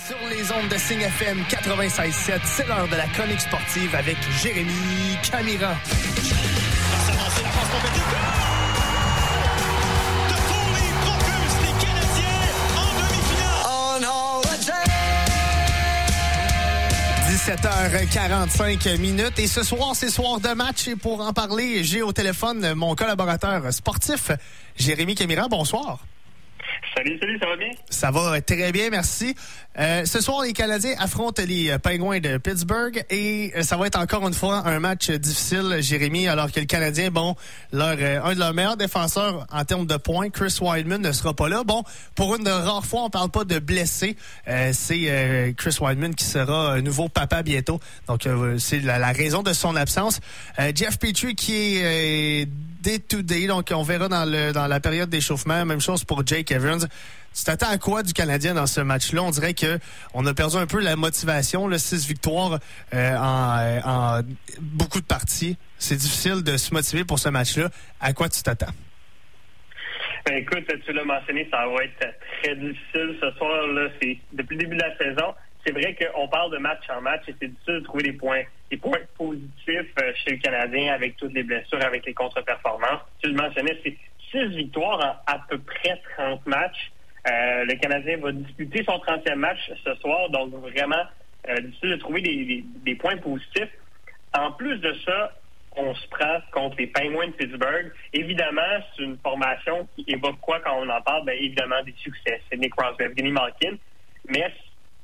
Sur les ondes de Signe FM 96.7, c'est l'heure de la chronique sportive avec Jérémy Camira. Toffoli propulse les Canadiens en demi-finale. On a 17h45 minutes et ce soir, c'est soir de match et pour en parler, j'ai au téléphone mon collaborateur sportif, Jérémy Camira. Bonsoir. Salut, ça va bien? Ça va très bien, merci. Ce soir, les Canadiens affrontent les Pingouins de Pittsburgh et ça va être encore une fois un match difficile, Jérémy, alors que le Canadien, un de leurs meilleurs défenseurs en termes de points, Chris Wideman, ne sera pas là. Bon, pour une rare fois, on parle pas de blessé. C'est Chris Wideman qui sera un nouveau papa bientôt. Donc, c'est la raison de son absence. Jeff Petrie qui est day-to-day, donc on verra dans la période d'échauffement. Même chose pour Jake Evans. Tu t'attends à quoi du Canadien dans ce match-là? On dirait qu'on a perdu un peu la motivation. 6 victoires en beaucoup de parties. C'est difficile de se motiver pour ce match-là. À quoi tu t'attends? Ben, écoute, tu l'as mentionné, ça va être très difficile ce soir. Là, c'est depuis le début de la saison. C'est vrai qu'on parle de match en match et c'est difficile de trouver des points positifs chez le Canadien avec toutes les blessures, avec les contre-performances. Tu le mentionnais, c'est 6 victoires en à peu près 30 matchs. Le Canadien va disputer son 30e match ce soir, donc vraiment difficile de trouver des points positifs. En plus de ça, on se prend contre les Penguins de Pittsburgh. Évidemment, c'est une formation qui évoque quoi quand on en parle? Bien, évidemment, des succès. C'est Nick Crosby, Evgeny Malkin. Mais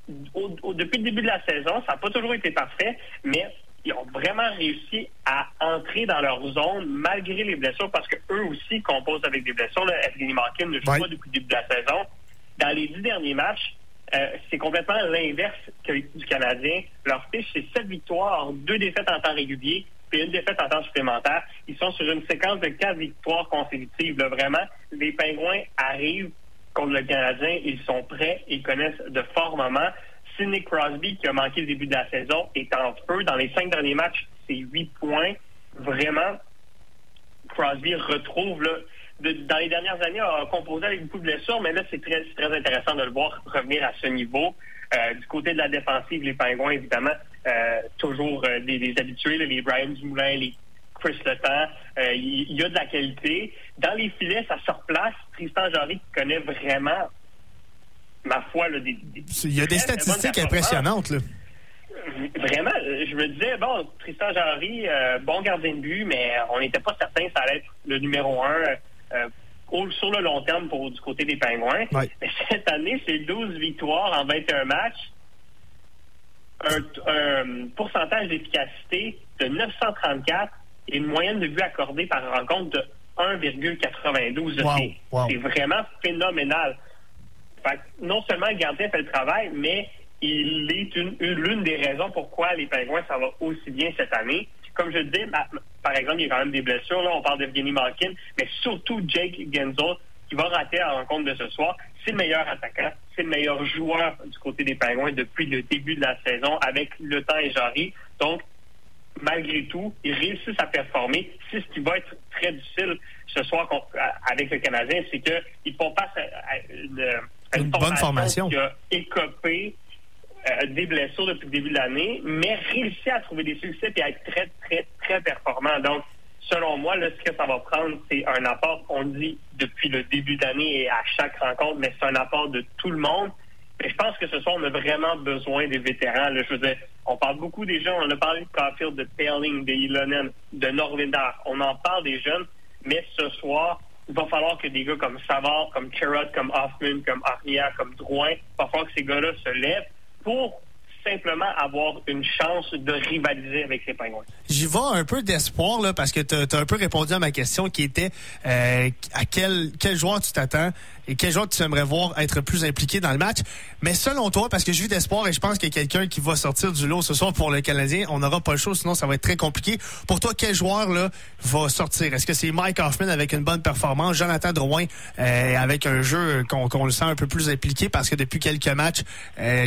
depuis le début de la saison, ça n'a pas toujours été parfait, mais ils ont vraiment réussi à entrer dans leur zone malgré les blessures parce qu'eux aussi composent avec des blessures. Evgeny Malkin ne joue pas depuis le début de la saison. Dans les 10 derniers matchs, c'est complètement l'inverse du Canadien. Leur fiche, c'est 7 victoires, 2 défaites en temps régulier, puis 1 défaite en temps supplémentaire. Ils sont sur une séquence de 4 victoires consécutives. Là, vraiment, les Pingouins arrivent contre le Canadien, ils sont prêts, ils connaissent de forts moments. Sidney Crosby, qui a manqué le début de la saison, est en feu. Dans les 5 derniers matchs, c'est 8 points. Vraiment, Crosby retrouve, dans les dernières années, a composé avec beaucoup de blessures, mais là, c'est très intéressant de le voir revenir à ce niveau. Du côté de la défensive, les Pingouins, évidemment, toujours des habitués, les Brian Dumoulin, les Chris Letang, il y a de la qualité. Dans les filets, ça se replace. Tristan Jarry qui connaît vraiment, ma foi, il y a des statistiques impressionnantes, là. Vraiment, je me disais, bon, Tristan Jarry, bon gardien de but, mais on n'était pas certain que ça allait être le numéro 1 sur le long terme du côté des Pingouins. Ouais. Mais cette année, c'est 12 victoires en 21 matchs, un pourcentage d'efficacité de 934 et une moyenne de buts accordés par rencontre de 1,92. Wow. C'est vraiment phénoménal. Fait que non seulement le gardien fait le travail, mais il est l'une des raisons pourquoi les Pingouins, ça va aussi bien cette année. Comme je le dis, par exemple, il y a quand même des blessures. Là, on parle d'Evgeny Malkin, mais surtout Jake Gensel, qui va rater la rencontre de ce soir. C'est le meilleur attaquant, c'est le meilleur joueur du côté des Pingouins depuis le début de la saison avec Le Temps et Jarry. Donc, malgré tout, ils réussissent à performer. C'est ce qui va être très difficile ce soir avec le Canadien, c'est qu'ils font face à une bonne formation qui a écopé des blessures depuis le début de l'année, mais réussi à trouver des succès et à être très, très, très performant. Donc, selon moi, là, ce que ça va prendre, c'est un apport, on le dit depuis le début de l'année et à chaque rencontre, mais c'est un apport de tout le monde. Mais je pense que ce soir, on a vraiment besoin des vétérans. Là, je veux dire, on parle beaucoup des jeunes. On a parlé de Caulfield, de Pelling, de Ilonen, de Norlinder. On en parle des jeunes, mais ce soir, il va falloir que des gars comme Savard, comme Chirot, comme Hoffman, comme Armia, comme Drouin, il va falloir que ces gars-là se lèvent pour simplement avoir une chance de rivaliser avec les Pingouins. J'y vais un peu d'espoir là parce que tu as un peu répondu à ma question qui était à quel joueur tu t'attends et quel joueur tu aimerais voir être plus impliqué dans le match. Mais selon toi, parce que j'ai eu d'espoir et je pense qu'il y a quelqu'un qui va sortir du lot ce soir pour le Canadien, on n'aura pas le choix, sinon ça va être très compliqué. Pour toi, quel joueur là va sortir? Est-ce que c'est Mike Hoffman avec une bonne performance, Jonathan Drouin avec un jeu qu'on le sent un peu plus impliqué parce que depuis quelques matchs,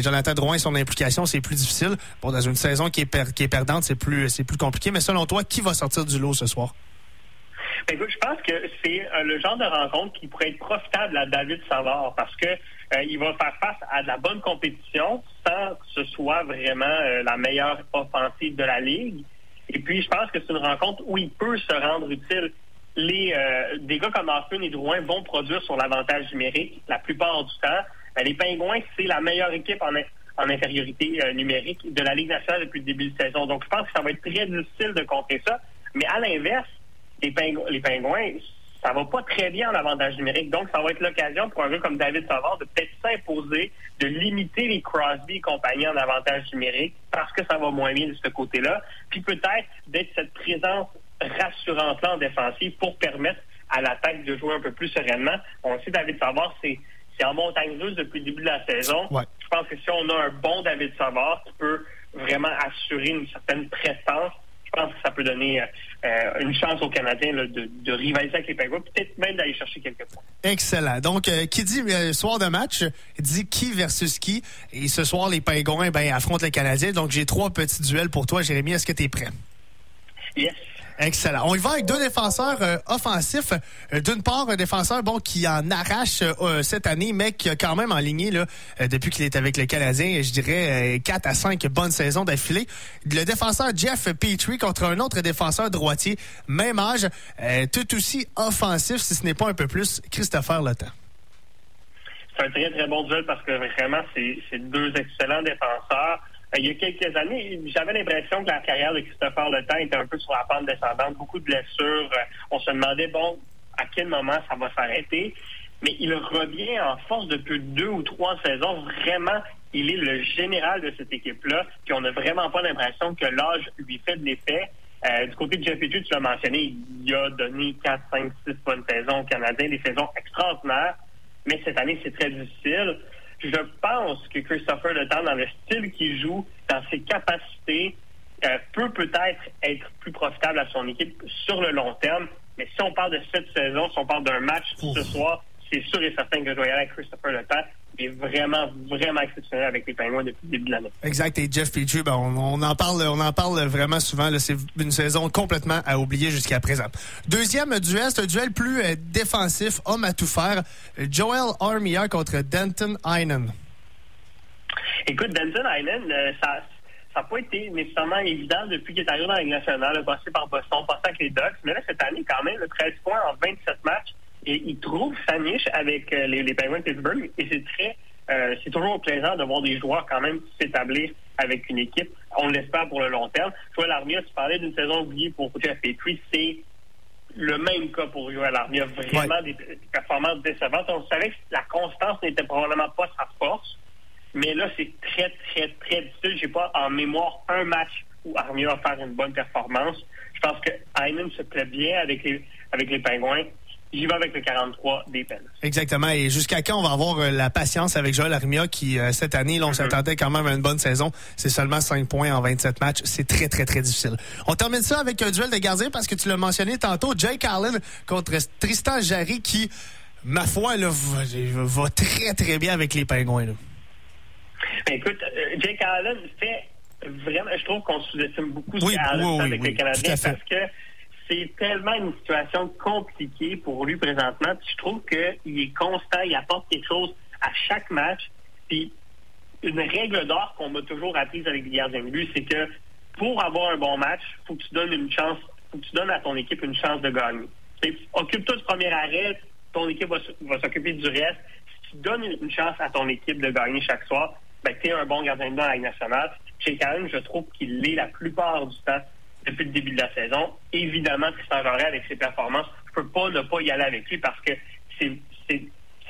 Jonathan Drouin, son implication, c'est plus difficile. Bon, dans une saison qui est perdante, c'est plus compliqué. Mais selon toi, qui va sortir du lot ce soir? Écoute, je pense que c'est le genre de rencontre qui pourrait être profitable à David Savard parce que il va faire face à de la bonne compétition sans que ce soit vraiment la meilleure offensive de la Ligue. Et puis, je pense que c'est une rencontre où il peut se rendre utile. Des gars comme Hoffman et Drouin vont produire sur l'avantage numérique la plupart du temps. Les Pingouins, c'est la meilleure équipe en infériorité numérique de la Ligue nationale depuis le début de saison. Donc, je pense que ça va être très difficile de contrer ça. Mais à l'inverse, les Pingouins, ça va pas très bien en avantage numérique. Donc, ça va être l'occasion pour un gars comme David Savard de peut-être s'imposer, de limiter les Crosby et compagnie en avantage numérique parce que ça va moins bien de ce côté-là. Puis peut-être d'être cette présence rassurante-là en défensive pour permettre à l'attaque de jouer un peu plus sereinement. On sait David Savard, c'est en montagne russe depuis le début de la saison. Ouais. Je pense que si on a un bon David Savard qui peut vraiment assurer une certaine prestance, je pense que ça peut donner une chance aux Canadiens là, de rivaliser avec les Penguins, peut-être même d'aller chercher quelques points. Excellent. Donc, qui dit soir de match, dit qui versus qui. Et ce soir, les Penguins affrontent les Canadiens. Donc, j'ai 3 petits duels pour toi, Jérémy. Est-ce que tu es prêt? Yes. Excellent. On y va avec 2 défenseurs offensifs. D'une part, un défenseur qui en arrache cette année, mais qui a quand même enligné là, depuis qu'il est avec le Canadien, je dirais 4 à 5 bonnes saisons d'affilée. Le défenseur Jeff Petrie contre un autre défenseur droitier, même âge, tout aussi offensif, si ce n'est pas un peu plus, Christopher Letang. C'est un très, très bon duel parce que vraiment, c'est 2 excellents défenseurs. Il y a quelques années, j'avais l'impression que la carrière de Christopher Letang était un peu sur la pente descendante. Beaucoup de blessures. On se demandait, à quel moment ça va s'arrêter. Mais il revient en force depuis 2 ou 3 saisons. Vraiment, il est le général de cette équipe-là. Puis on n'a vraiment pas l'impression que l'âge lui fait de l'effet. Du côté de Jeff Petrie, tu l'as mentionné, il a donné 4, 5, 6 bonnes saisons aux Canadiens, des saisons extraordinaires. Mais cette année, c'est très difficile. Je pense que Christopher Letang, dans le style qu'il joue, dans ses capacités, peut peut-être être plus profitable à son équipe sur le long terme. Mais si on parle de cette saison, si on parle d'un match ce soir, c'est sûr et certain que je dois y aller avec Christopher Letang. Il est vraiment, vraiment exceptionnel avec les Penguins depuis le début de l'année. Exact. Et Jeff Petrie, on en parle vraiment souvent. Là, c'est une saison complètement à oublier jusqu'à présent. Deuxième duel, c'est un duel plus défensif, homme à tout faire. Joel Armia contre Danton Heinen. Écoute, Danton Heinen, ça n'a pas été nécessairement évident depuis qu'il est arrivé dans la Ligue nationale, passé par Boston, passé avec les Ducks. Mais là, cette année, quand même, 13 points en 27 matchs. Et il trouve sa niche avec les Penguins de Pittsburgh. Et c'est toujours plaisant de voir des joueurs quand même s'établir avec une équipe. On l'espère pour le long terme. Joel Armia, tu parlais d'une saison oubliée pour Jeff Petrie. C'est le même cas pour Joel Armia. Vraiment des performances décevantes. On savait que la constance n'était probablement pas sa force. Mais là, c'est très, très, très difficile. J'ai pas en mémoire un match où Armia va faire une bonne performance. Je pense que Heinen se plaît bien avec les Penguins. J'y vais avec le 43 des Pens. Exactement. Et jusqu'à quand on va avoir la patience avec Joel Armia qui, cette année, là, on s'attendait quand même à une bonne saison. C'est seulement 5 points en 27 matchs. C'est très, très, très difficile. On termine ça avec un duel de gardiens parce que tu l'as mentionné tantôt. Jake Allen contre Tristan Jarry qui, ma foi, là, va très, très bien avec les Pingouins. Là. Écoute, Jake Allen fait vraiment... Je trouve qu'on sous-estime beaucoup avec les Canadiens parce que c'est tellement une situation compliquée pour lui présentement. Puis je trouve qu'il est constant, il apporte quelque chose à chaque match. Puis une règle d'or qu'on m'a toujours apprise avec les gardiens de but, c'est que pour avoir un bon match, faut que tu donnes à ton équipe une chance de gagner. Occupe-toi du premier arrêt, ton équipe va s'occuper du reste. Si tu donnes une chance à ton équipe de gagner chaque soir, tu es un bon gardien de but dans la Ligue nationale. Chez Karen, je trouve qu'il l'est la plupart du temps depuis le début de la saison. Évidemment, Tristan Jarry, avec ses performances, je peux pas ne pas y aller avec lui parce que c'est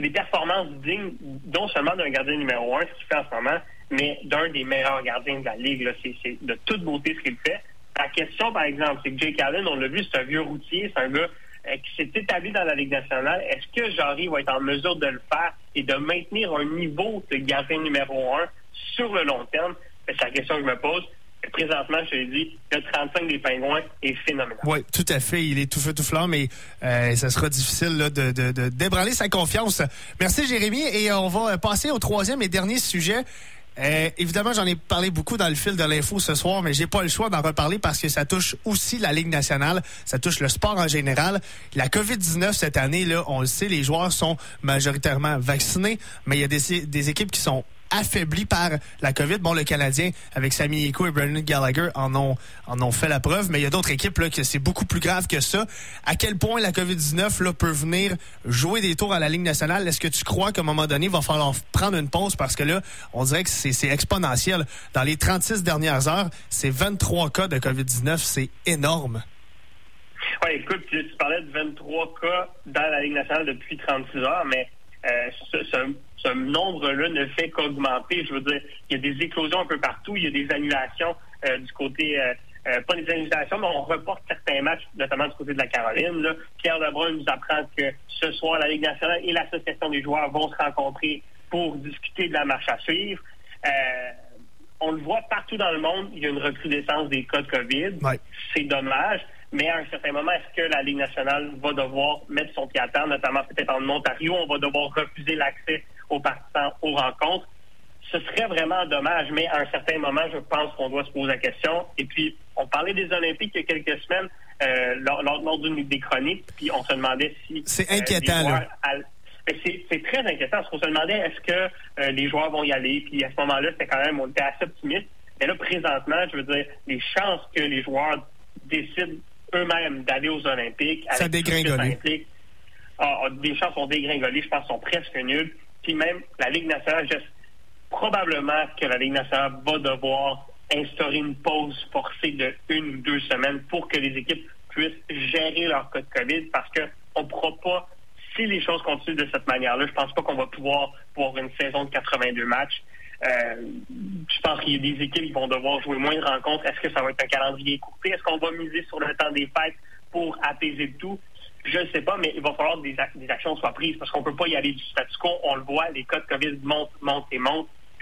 des performances dignes non seulement d'un gardien numéro 1, ce qu'il fait en ce moment, mais d'un des meilleurs gardiens de la Ligue. Là. C'est de toute beauté ce qu'il fait. La question, par exemple, c'est que Jake Allen, on l'a vu, c'est un vieux routier, c'est un gars qui s'est établi dans la Ligue nationale. Est-ce que Jarry va être en mesure de le faire et de maintenir un niveau de gardien numéro 1 sur le long terme? C'est la question que je me pose. Présentement, je te l'ai dit, le 35 des Pingouins est phénoménal. Oui, tout à fait. Il est tout feu, tout flamme, mais ça sera difficile là, de débranler sa confiance. Merci, Jérémy. Et on va passer au troisième et dernier sujet. Évidemment, j'en ai parlé beaucoup dans le fil de l'info ce soir, mais j'ai pas le choix d'en reparler parce que ça touche aussi la Ligue nationale, ça touche le sport en général. La COVID-19 cette année, là, on le sait, les joueurs sont majoritairement vaccinés, mais il y a des équipes qui sont affaiblies par la COVID. Bon, le Canadien, avec Sami Iko et Brendan Gallagher, en ont fait la preuve, mais il y a d'autres équipes là, que c'est beaucoup plus grave que ça. À quel point la COVID-19 là, peut venir jouer des tours à la Ligue nationale? Est-ce que tu crois qu'à un moment donné, il va falloir prendre une pause? Parce que là, on dirait que c'est exponentiel. Dans les 36 dernières heures, c'est 23 cas de COVID-19. C'est énorme. Oui, écoute, tu parlais de 23 cas dans la Ligue nationale depuis 36 heures, mais ce nombre-là ne fait qu'augmenter. Je veux dire, il y a des éclosions un peu partout, il y a des annulations du côté, pas des annulations, mais on reporte certains matchs, notamment du côté de la Caroline. Là. Pierre Lebrun nous apprend que ce soir, la Ligue nationale et l'Association des joueurs vont se rencontrer pour discuter de la marche à suivre. On le voit partout dans le monde, il y a une recrudescence des cas de COVID. Ouais. C'est dommage. Mais à un certain moment, est-ce que la Ligue nationale va devoir mettre son pied à terre, notamment peut-être en Ontario, on va devoir refuser l'accès aux participants aux rencontres? Ce serait vraiment dommage, mais à un certain moment, je pense qu'on doit se poser la question. Et puis, on parlait des Olympiques il y a quelques semaines lors d'une des chroniques, puis on se demandait si... C'est inquiétant, là. C'est très inquiétant, parce qu'on se demandait est-ce que les joueurs vont y aller, puis à ce moment-là, c'était quand même, on était assez optimiste. Mais là, présentement, je veux dire, les chances que les joueurs décident eux-mêmes d'aller aux Olympiques. Ça dégringole. Des chances ont dégringolé, je pense, sont presque nulles. Puis même, la Ligue nationale, probablement que la Ligue nationale va devoir instaurer une pause forcée de 1 ou 2 semaines pour que les équipes puissent gérer leur cas de COVID, parce qu'on ne pourra pas, si les choses continuent de cette manière-là, je pense pas qu'on va pouvoir une saison de 82 matchs. Je pense qu'il y a des équipes qui vont devoir jouer moins de rencontres. Est-ce que ça va être un calendrier écourté? Est-ce qu'on va miser sur le temps des fêtes pour apaiser le tout? Je ne sais pas, mais il va falloir que des actions soient prises parce qu'on ne peut pas y aller du statu quo. On le voit, les cas de COVID montent. Puis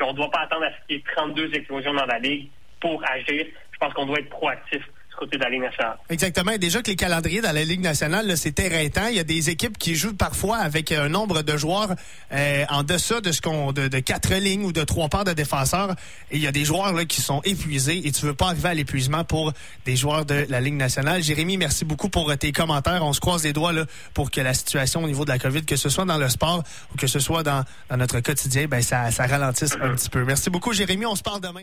on ne doit pas attendre à ce qu'il y ait 32 éclosions dans la Ligue pour agir. Je pense qu'on doit être proactif du côté de la Ligue nationale. Exactement. Et déjà que les calendriers dans la Ligue nationale, là, c'est éreintant. Il y a des équipes qui jouent parfois avec un nombre de joueurs en deçà de 4 lignes ou de 3 paires de défenseurs. Et il y a des joueurs là, qui sont épuisés et tu veux pas arriver à l'épuisement pour des joueurs de la Ligue nationale. Jérémy, merci beaucoup pour tes commentaires. On se croise les doigts là, pour que la situation au niveau de la COVID, que ce soit dans le sport ou que ce soit dans notre quotidien, ça ralentisse un petit peu. Merci beaucoup, Jérémy. On se parle demain.